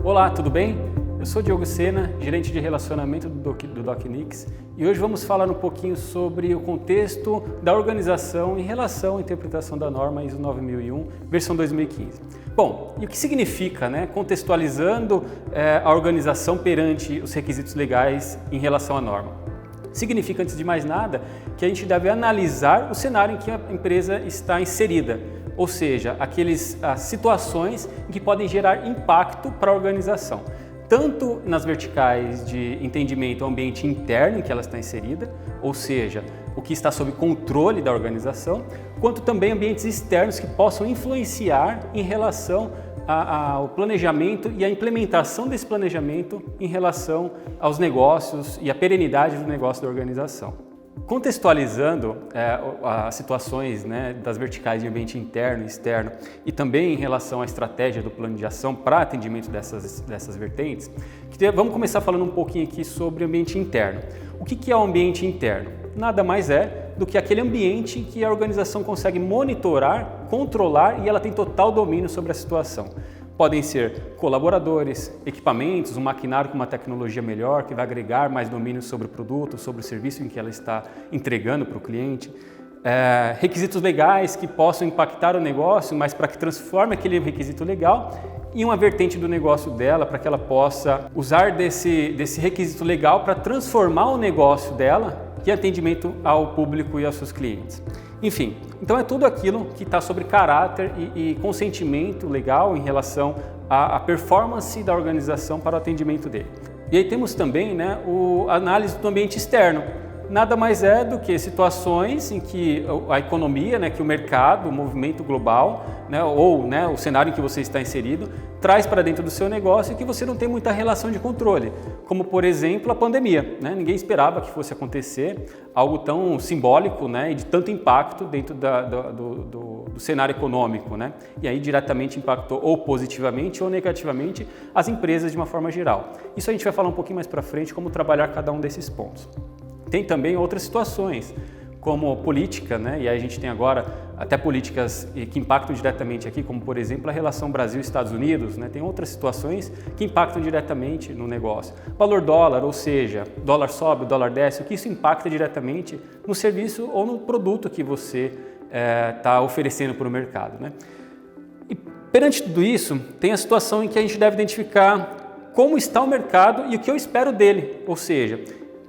Olá, tudo bem? Eu sou Diogo Sena, gerente de relacionamento do DocNix, e hoje vamos falar um pouquinho sobre o contexto da organização em relação à interpretação da norma ISO 9001, versão 2015. Bom, e o que significa, contextualizando a organização perante os requisitos legais em relação à norma? Significa, antes de mais nada, que a gente deve analisar o cenário em que a empresa está inserida, ou seja, as situações em que podem gerar impacto para a organização, tanto nas verticais de entendimento ao ambiente interno em que ela está inserida, ou seja, o que está sob controle da organização, quanto também ambientes externos que possam influenciar em relação ao planejamento e à implementação desse planejamento em relação aos negócios e à perenidade do negócio da organização. Contextualizando as situações das verticais de ambiente interno e externo e também em relação à estratégia do plano de ação para atendimento dessas vertentes, vamos começar falando um pouquinho aqui sobre o ambiente interno. O que é o ambiente interno? Nada mais é do que aquele ambiente que a organização consegue monitorar, controlar e ela tem total domínio sobre a situação. Podem ser colaboradores, equipamentos, um maquinário com uma tecnologia melhor que vai agregar mais domínio sobre o produto, sobre o serviço em que ela está entregando para o cliente. Requisitos legais que possam impactar o negócio, mas para que transforme aquele requisito legal em uma vertente do negócio dela, para que ela possa usar desse requisito legal para transformar o negócio dela em atendimento ao público e aos seus clientes. Enfim, então é tudo aquilo que está sobre caráter e consentimento legal em relação à performance da organização para o atendimento dele. E aí temos também a análise do ambiente externo. Nada mais é do que situações em que a economia, que o mercado, o movimento global, ou o cenário em que você está inserido, traz para dentro do seu negócio e que você não tem muita relação de controle, como por exemplo a pandemia. Ninguém esperava que fosse acontecer algo tão simbólico e de tanto impacto dentro do cenário econômico. E aí diretamente impactou ou positivamente ou negativamente as empresas de uma forma geral. Isso a gente vai falar um pouquinho mais para frente, como trabalhar cada um desses pontos. Tem também outras situações, como política, e aí a gente tem agora até políticas que impactam diretamente aqui, como por exemplo a relação Brasil-Estados Unidos, tem outras situações que impactam diretamente no negócio. Valor dólar, ou seja, dólar sobe, dólar desce, o que isso impacta diretamente no serviço ou no produto que você está oferecendo para o mercado. E perante tudo isso, tem a situação em que a gente deve identificar como está o mercado e o que eu espero dele, ou seja,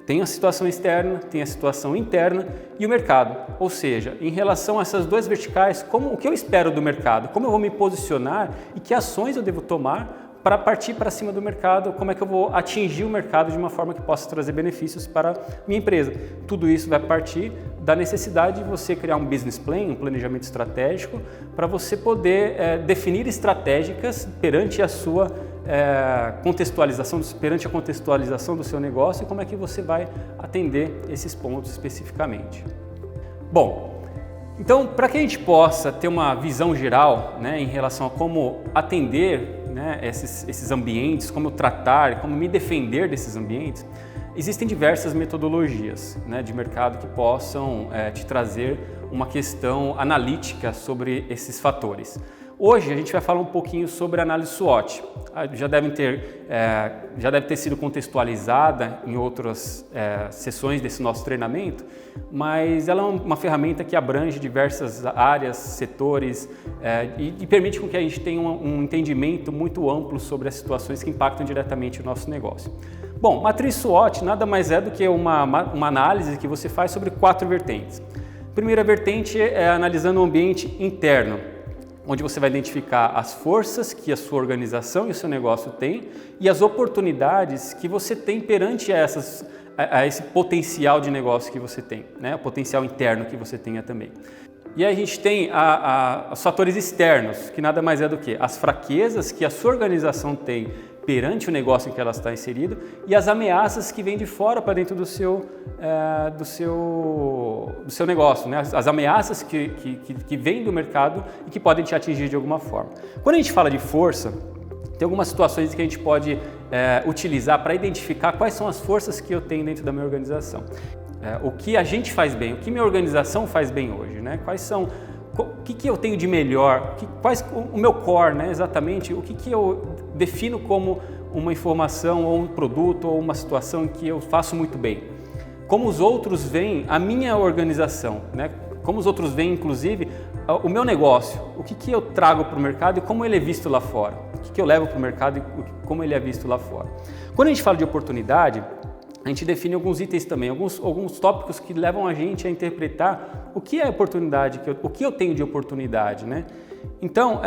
tem a situação externa, tem a situação interna e o mercado. Ou seja, em relação a essas duas verticais, o que eu espero do mercado, como eu vou me posicionar e que ações eu devo tomar para partir para cima do mercado, como é que eu vou atingir o mercado de uma forma que possa trazer benefícios para a minha empresa. Tudo isso vai partir da necessidade de você criar um business plan, um planejamento estratégico, para você poder definir estratégicas perante a sua perante a contextualização do seu negócio e como é que você vai atender esses pontos especificamente. Bom, então para que a gente possa ter uma visão geral em relação a como atender esses ambientes, como tratar, como me defender desses ambientes, existem diversas metodologias de mercado que possam te trazer uma questão analítica sobre esses fatores. Hoje a gente vai falar um pouquinho sobre a análise SWOT. Já deve ter sido contextualizada em outras sessões desse nosso treinamento, mas ela é uma ferramenta que abrange diversas áreas, setores e permite com que a gente tenha um entendimento muito amplo sobre as situações que impactam diretamente o nosso negócio. Bom, matriz SWOT nada mais é do que uma análise que você faz sobre 4 vertentes. A primeira vertente é analisando o ambiente interno, onde você vai identificar as forças que a sua organização e o seu negócio têm e as oportunidades que você tem perante a esse potencial de negócio que você tem, o potencial interno que você tenha também. E aí a gente tem os fatores externos, que nada mais é do que as fraquezas que a sua organização tem perante o negócio em que ela está inserida e as ameaças que vêm de fora para dentro do seu negócio, as ameaças que vêm do mercado e que podem te atingir de alguma forma. Quando a gente fala de força, tem algumas situações que a gente pode utilizar para identificar quais são as forças que eu tenho dentro da minha organização. O que a gente faz bem, o que minha organização faz bem hoje, quais são o que eu tenho de melhor, quais o meu core, né, exatamente, o que eu defino como uma informação ou um produto ou uma situação que eu faço muito bem. Como os outros veem a minha organização, né? Como os outros veem, inclusive, o meu negócio, o que eu trago para o mercado e como ele é visto lá fora, o que eu levo para o mercado e como ele é visto lá fora. Quando a gente fala de oportunidade, a gente define alguns itens também, alguns tópicos que levam a gente a interpretar o que é oportunidade, o que eu tenho de oportunidade, né? Então,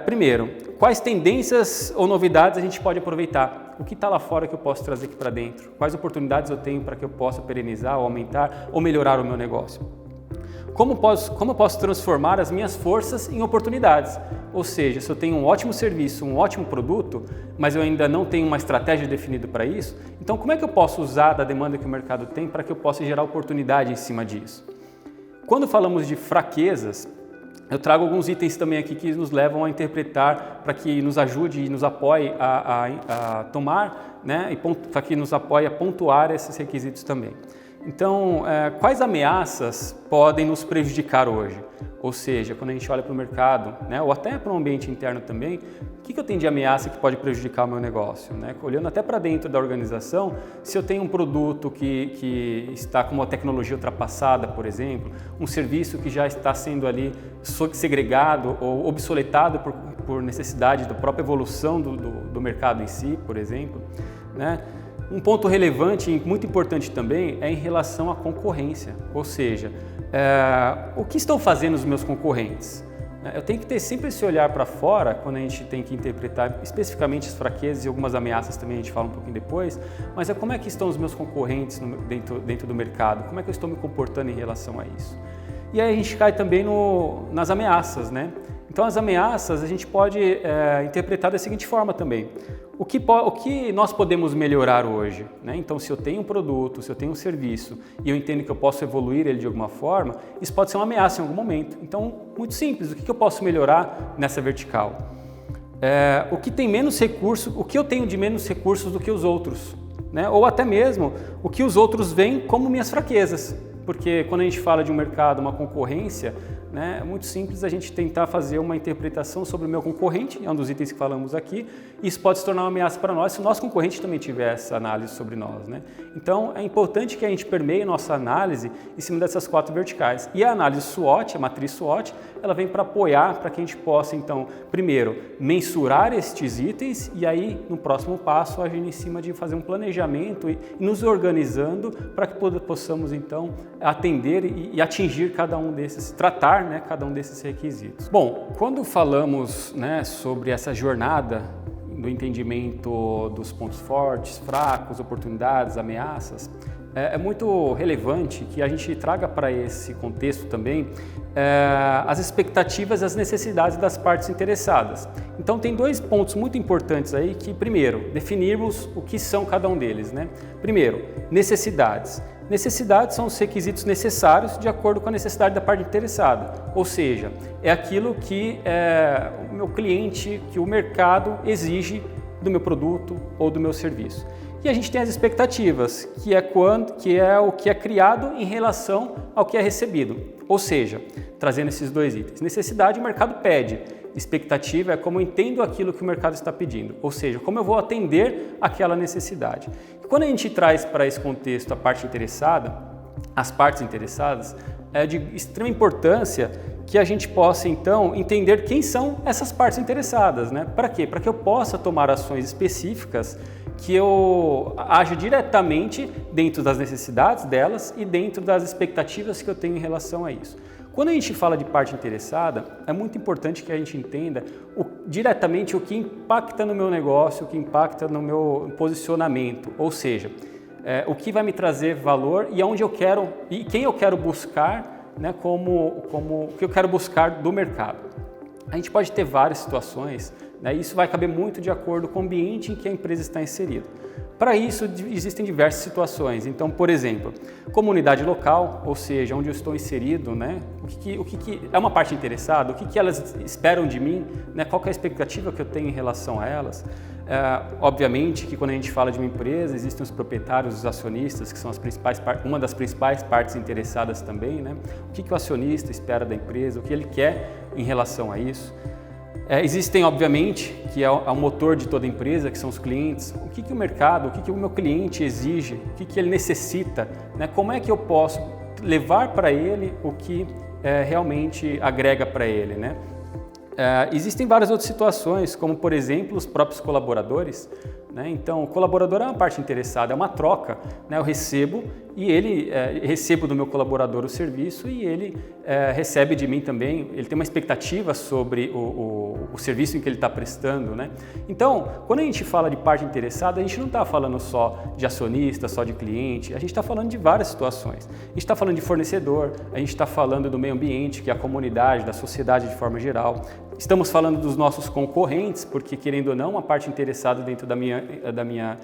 primeiro, quais tendências ou novidades a gente pode aproveitar? O que está lá fora que eu posso trazer aqui para dentro? Quais oportunidades eu tenho para que eu possa perenizar, ou aumentar ou melhorar o meu negócio? Como eu posso transformar as minhas forças em oportunidades? Ou seja, se eu tenho um ótimo serviço, um ótimo produto, mas eu ainda não tenho uma estratégia definida para isso, então como é que eu posso usar da demanda que o mercado tem para que eu possa gerar oportunidade em cima disso? Quando falamos de fraquezas, eu trago alguns itens também aqui que nos levam a interpretar, para que nos ajude e nos apoie a tomar, né, e para que nos apoie a pontuar esses requisitos também. Então, quais ameaças podem nos prejudicar hoje? Ou seja, quando a gente olha para o mercado, né, ou até para o ambiente interno também, o que eu tenho de ameaça que pode prejudicar o meu negócio? Né? Olhando até para dentro da organização, se eu tenho um produto que está com uma tecnologia ultrapassada, por exemplo, um serviço que já está sendo ali segregado ou obsoletado por necessidade da própria evolução do mercado em si, por exemplo, né? Um ponto relevante e muito importante também é em relação à concorrência, ou seja, o que estão fazendo os meus concorrentes? Eu tenho que ter sempre esse olhar para fora quando a gente tem que interpretar especificamente as fraquezas e algumas ameaças também, a gente fala um pouquinho depois, mas como é que estão os meus concorrentes dentro do mercado, como é que eu estou me comportando em relação a isso? E aí a gente cai também nas ameaças, né? Então as ameaças a gente pode interpretar da seguinte forma também. O que nós podemos melhorar hoje? Né? Então se eu tenho um produto, se eu tenho um serviço e eu entendo que eu posso evoluir ele de alguma forma, isso pode ser uma ameaça em algum momento. Então, muito simples, o que eu posso melhorar nessa vertical? O que tem menos recurso, o que eu tenho de menos recursos do que os outros? Né? Ou até mesmo o que os outros veem como minhas fraquezas. Porque quando a gente fala de um mercado, uma concorrência, né, é muito simples a gente tentar fazer uma interpretação sobre o meu concorrente, é um dos itens que falamos aqui, e isso pode se tornar uma ameaça para nós se o nosso concorrente também tiver essa análise sobre nós. Né? Então, é importante que a gente permeie nossa análise em cima dessas 4 verticais. E a análise SWOT, a matriz SWOT, ela vem para apoiar, para que a gente possa, então, primeiro, mensurar estes itens e aí, no próximo passo, agir em cima de fazer um planejamento e nos organizando para que possamos, então, atender e atingir cada um desses, tratar, né, cada um desses requisitos. Bom, quando falamos, né, sobre essa jornada do entendimento dos pontos fortes, fracos, oportunidades, ameaças, é muito relevante que a gente traga para esse contexto também as expectativas e as necessidades das partes interessadas. Então tem 2 pontos muito importantes aí que, primeiro, definirmos o que são cada um deles, né? Primeiro, necessidades. Necessidades são os requisitos necessários de acordo com a necessidade da parte interessada, ou seja, é aquilo que o meu cliente, que o mercado exige do meu produto ou do meu serviço. E a gente tem as expectativas, que é o que é criado em relação ao que é recebido, ou seja, trazendo esses 2 itens. Necessidade, o mercado pede. Expectativa é como eu entendo aquilo que o mercado está pedindo, ou seja, como eu vou atender aquela necessidade. E quando a gente traz para esse contexto a parte interessada, as partes interessadas, é de extrema importância que a gente possa, então, entender quem são essas partes interessadas, né? Para quê? Para que eu possa tomar ações específicas que eu aja diretamente dentro das necessidades delas e dentro das expectativas que eu tenho em relação a isso. Quando a gente fala de parte interessada, é muito importante que a gente entenda diretamente o que impacta no meu negócio, o que impacta no meu posicionamento, ou seja, o que vai me trazer valor e aonde eu quero e quem eu quero buscar, né, como o que eu quero buscar do mercado. A gente pode ter várias situações, né, e isso vai caber muito de acordo com o ambiente em que a empresa está inserida. Para isso, existem diversas situações. Então, por exemplo, comunidade local, ou seja, onde eu estou inserido, né? O que é uma parte interessada, o que elas esperam de mim, né? Qual que é a expectativa que eu tenho em relação a elas. Obviamente que quando a gente fala de uma empresa, existem os proprietários, os acionistas, que são uma das principais partes interessadas também, né? O que o acionista espera da empresa, o que ele quer em relação a isso. Existem, obviamente, que é o motor de toda empresa, que são os clientes. O que o mercado, o que o meu cliente exige, o que ele necessita, né? Como é que eu posso levar para ele o que realmente agrega para ele, né? Existem várias outras situações, como por exemplo os próprios colaboradores, né? Então, o colaborador é uma parte interessada, é uma troca, né? Eu recebo e recebo do meu colaborador o serviço e ele recebe de mim também, ele tem uma expectativa sobre o serviço em que ele está prestando, né? Então, quando a gente fala de parte interessada, a gente não está falando só de acionista, só de cliente, a gente está falando de várias situações. A gente está falando de fornecedor, a gente está falando do meio ambiente, que é a comunidade, da sociedade de forma geral. Estamos falando dos nossos concorrentes, porque querendo ou não, uma parte interessada dentro da minha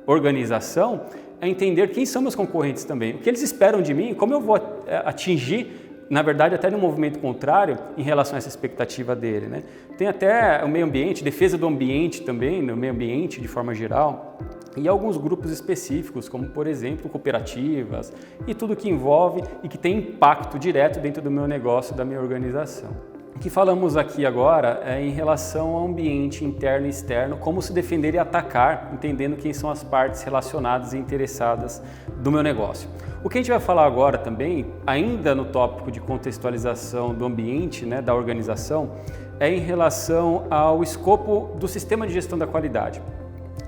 organização é entender quem são meus concorrentes também, o que eles esperam de mim, como eu vou atingir, na verdade, até no movimento contrário em relação a essa expectativa dele, né? Tem até o meio ambiente, defesa do ambiente também, no meio ambiente de forma geral, e alguns grupos específicos, como por exemplo cooperativas e tudo que envolve e que tem impacto direto dentro do meu negócio, da minha organização. O que falamos aqui agora é em relação ao ambiente interno e externo, como se defender e atacar, entendendo quem são as partes relacionadas e interessadas do meu negócio. O que a gente vai falar agora também, ainda no tópico de contextualização do ambiente, né, da organização, é em relação ao escopo do sistema de gestão da qualidade.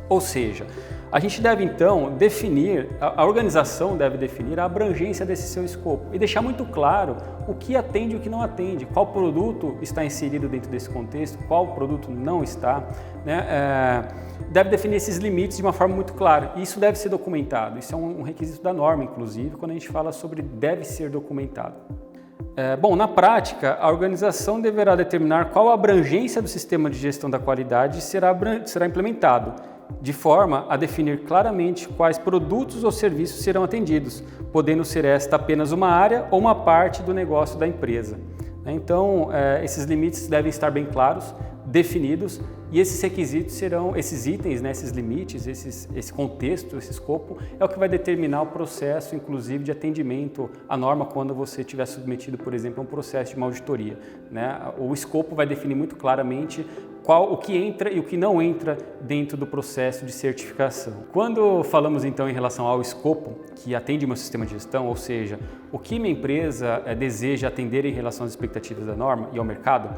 Ou seja, a gente deve então definir, a organização deve definir a abrangência desse seu escopo e deixar muito claro o que atende e o que não atende, qual produto está inserido dentro desse contexto, qual produto não está, né? Deve definir esses limites de uma forma muito clara e isso deve ser documentado, isso é um requisito da norma, inclusive, quando a gente fala sobre deve ser documentado. Bom, na prática, a organização deverá determinar qual a abrangência do sistema de gestão da qualidade será implementado, de forma a definir claramente quais produtos ou serviços serão atendidos, podendo ser esta apenas uma área ou uma parte do negócio da empresa. Então, esses limites devem estar bem claros, definidos, e esses requisitos serão, esses itens, né, esses limites, esse contexto, esse escopo, é o que vai determinar o processo, inclusive, de atendimento à norma quando você estiver submetido, por exemplo, a um processo de uma auditoria, né? O escopo vai definir muito claramente o que entra e o que não entra dentro do processo de certificação. Quando falamos então em relação ao escopo que atende o meu sistema de gestão, ou seja, o que minha empresa deseja atender em relação às expectativas da norma e ao mercado,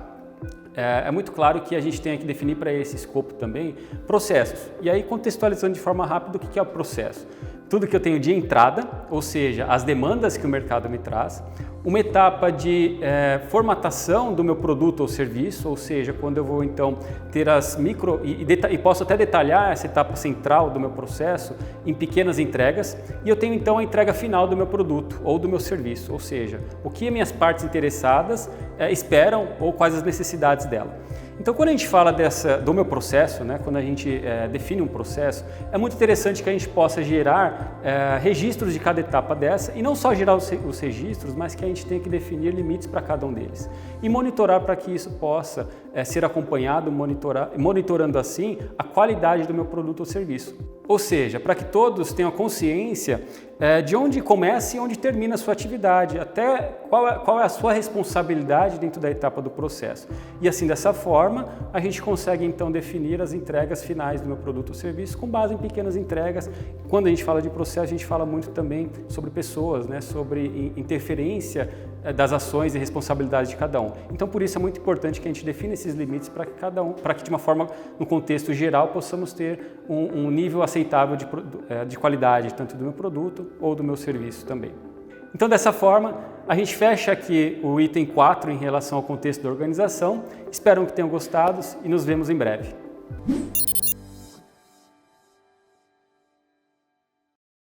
é muito claro que a gente tem que definir para esse escopo também processos. E aí, contextualizando de forma rápida, o que é o processo? Tudo que eu tenho de entrada, ou seja, as demandas que o mercado me traz, uma etapa de formatação do meu produto ou serviço, ou seja, quando eu vou então ter as e posso até detalhar essa etapa central do meu processo em pequenas entregas, e eu tenho então a entrega final do meu produto ou do meu serviço, ou seja, o que minhas partes interessadas esperam ou quais as necessidades dela. Então, quando a gente fala do meu processo, né, quando a gente define um processo, é muito interessante que a gente possa gerar registros de cada etapa dessa, e não só gerar os registros, mas que a gente tenha que definir limites para cada um deles. E monitorar para que isso possa ser acompanhado, monitorando assim a qualidade do meu produto ou serviço. Ou seja, para que todos tenham consciência de onde começa e onde termina a sua atividade, até qual é a sua responsabilidade dentro da etapa do processo. E assim, dessa forma, a gente consegue então definir as entregas finais do meu produto ou serviço com base em pequenas entregas. Quando a gente fala de processo, a gente fala muito também sobre pessoas, né? Sobre interferência das ações e responsabilidades de cada um. Então, por isso é muito importante que a gente defina esses limites para que para que de uma forma, no contexto geral, possamos ter um nível aceitável de qualidade, tanto do meu produto ou do meu serviço também. Então, dessa forma, a gente fecha aqui o item 4 em relação ao contexto da organização. Espero que tenham gostado e nos vemos em breve.